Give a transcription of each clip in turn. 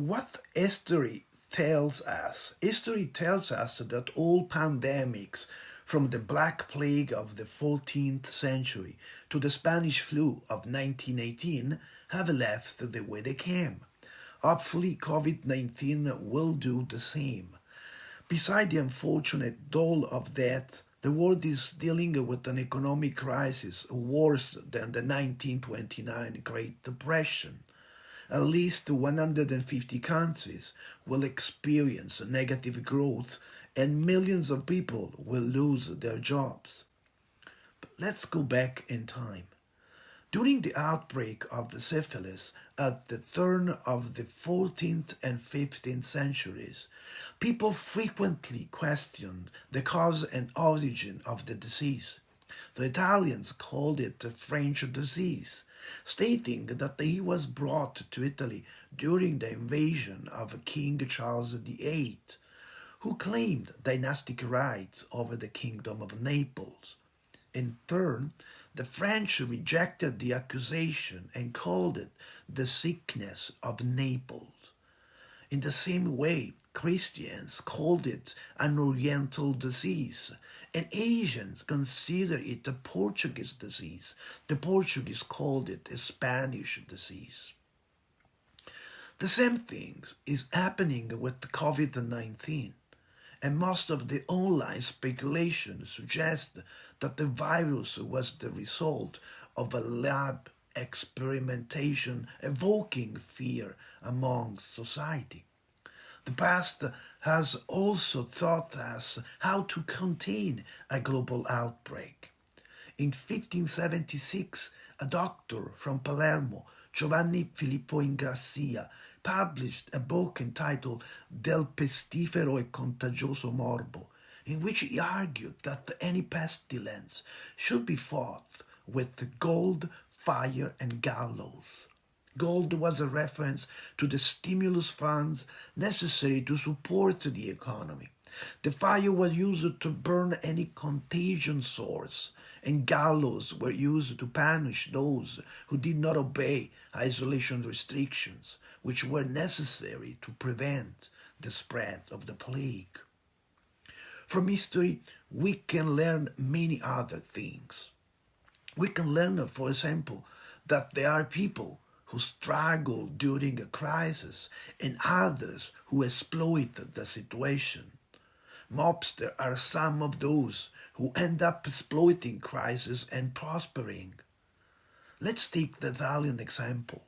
what history tells us? History tells us that all pandemics, from the Black Plague of the 14th century to the Spanish flu of 1918, have left the way they came. Hopefully, COVID-19 will do the same. Beside the unfortunate toll of death, the world is dealing with an economic crisis worse than the 1929 Great Depression. At least 150 countries will experience negative growth and millions of people will lose their jobs. But let's go back in time. During the outbreak of the syphilis at the turn of the 14th and 15th centuries, people frequently questioned the cause and origin of the disease. The Italians called it the French disease, stating that he was brought to Italy during the invasion of King Charles VIII, who claimed dynastic rights over the Kingdom of Naples. In turn, the French rejected the accusation and called it the sickness of Naples. In the same way, Christians called it an Oriental disease, and Asians consider it a Portuguese disease. The Portuguese called it a Spanish disease. The same thing is happening with COVID-19. And most of the online speculation suggests that the virus was the result of a lab experimentation evoking fear among society. The past has also taught us how to contain a global outbreak. In 1576, a doctor from Palermo, Giovanni Filippo Ingrassia, published a book entitled Del pestifero e contagioso morbo, in which he argued that any pestilence should be fought with gold, fire, and gallows. Gold was a reference to the stimulus funds necessary to support the economy. The fire was used to burn any contagion source, and gallows were used to punish those who did not obey isolation restrictions, which were necessary to prevent the spread of the plague. From history, we can learn many other things. We can learn, for example, that there are people who struggle during a crisis and others who exploit the situation. Mobsters are some of those who end up exploiting crisis and prospering. Let's take the Italian example.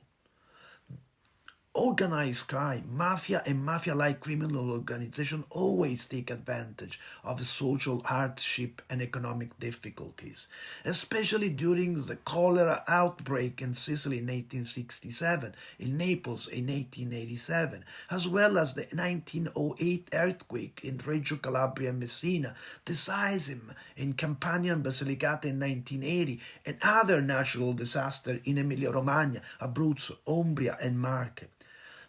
Organized crime, mafia and mafia-like criminal organizations always take advantage of social hardship and economic difficulties, especially during the cholera outbreak in Sicily in 1867, in Naples in 1887, as well as the 1908 earthquake in Reggio Calabria and Messina, the seism in Campania and Basilicata in 1980, and other natural disasters in Emilia-Romagna, Abruzzo, Umbria, and Marche.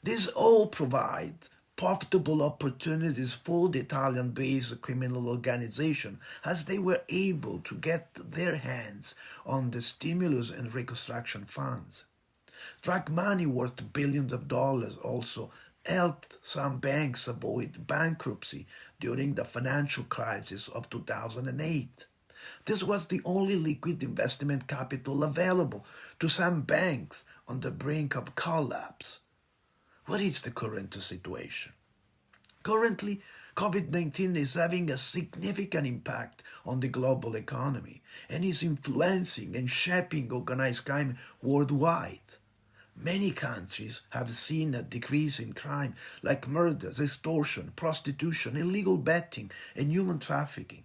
These all provide profitable opportunities for the Italian-based criminal organization, as they were able to get their hands on the stimulus and reconstruction funds. Drug money worth billions of dollars also helped some banks avoid bankruptcy during the financial crisis of 2008. This was the only liquid investment capital available to some banks on the brink of collapse. What is the current situation? Currently, COVID-19 is having a significant impact on the global economy and is influencing and shaping organized crime worldwide. Many countries have seen a decrease in crime like murders, extortion, prostitution, illegal betting, and human trafficking.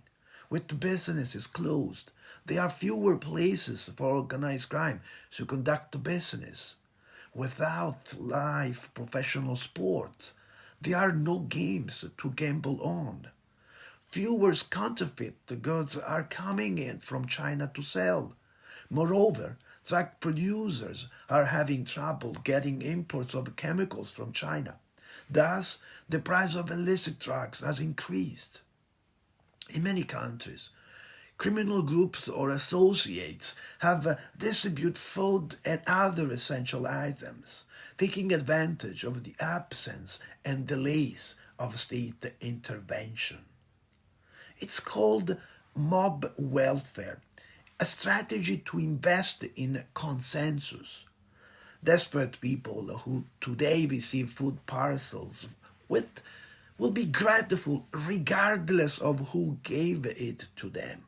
With businesses closed, there are fewer places for organized crime to conduct business. Without live professional sports, there are no games to gamble on. Fewer counterfeit goods are coming in from China to sell. Moreover, drug producers are having trouble getting imports of chemicals from China. Thus, the price of illicit drugs has increased. In many countries, Criminal groups or associates have distributed food and other essential items, taking advantage of the absence and delays of state intervention. It's called mob welfare, a strategy to invest in consensus. Desperate people who today receive food parcels with will be grateful regardless of who gave it to them.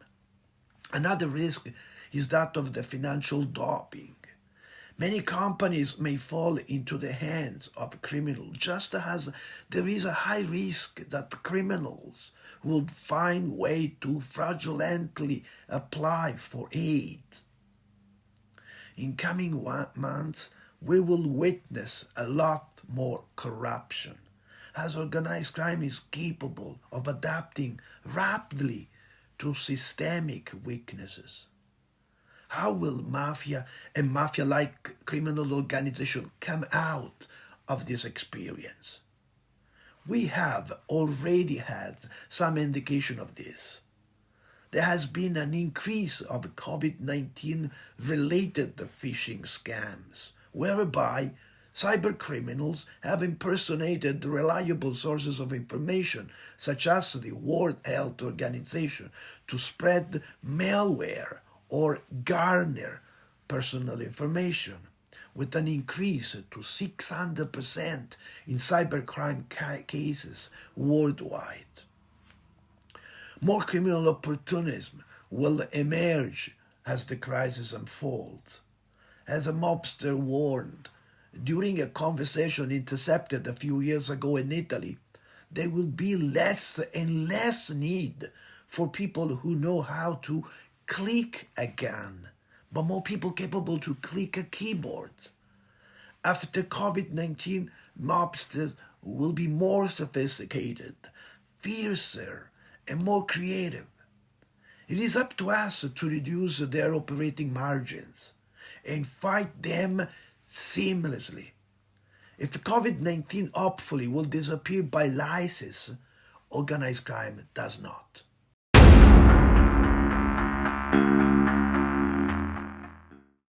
Another risk is that of the financial doping. Many companies may fall into the hands of criminals, just as there is a high risk that criminals will find way to fraudulently apply for aid. In coming months, we will witness a lot more corruption, as organized crime is capable of adapting rapidly to systemic weaknesses. How will mafia and mafia-like criminal organization come out of this experience? We have already had some indication of this. There has been an increase of COVID-19 related phishing scams, whereby cybercriminals have impersonated reliable sources of information, such as the World Health Organization, to spread malware or garner personal information, with an increase to 600% in cybercrime cases worldwide. More criminal opportunism will emerge as the crisis unfolds. As a mobster warned during a conversation intercepted a few years ago in Italy, there will be less and less need for people who know how to click a gun, but more people capable to click a keyboard. After COVID-19, mobsters will be more sophisticated, fiercer, and more creative. It is up to us to reduce their operating margins and fight them seamlessly. If COVID-19 hopefully will disappear by license, organized crime does not.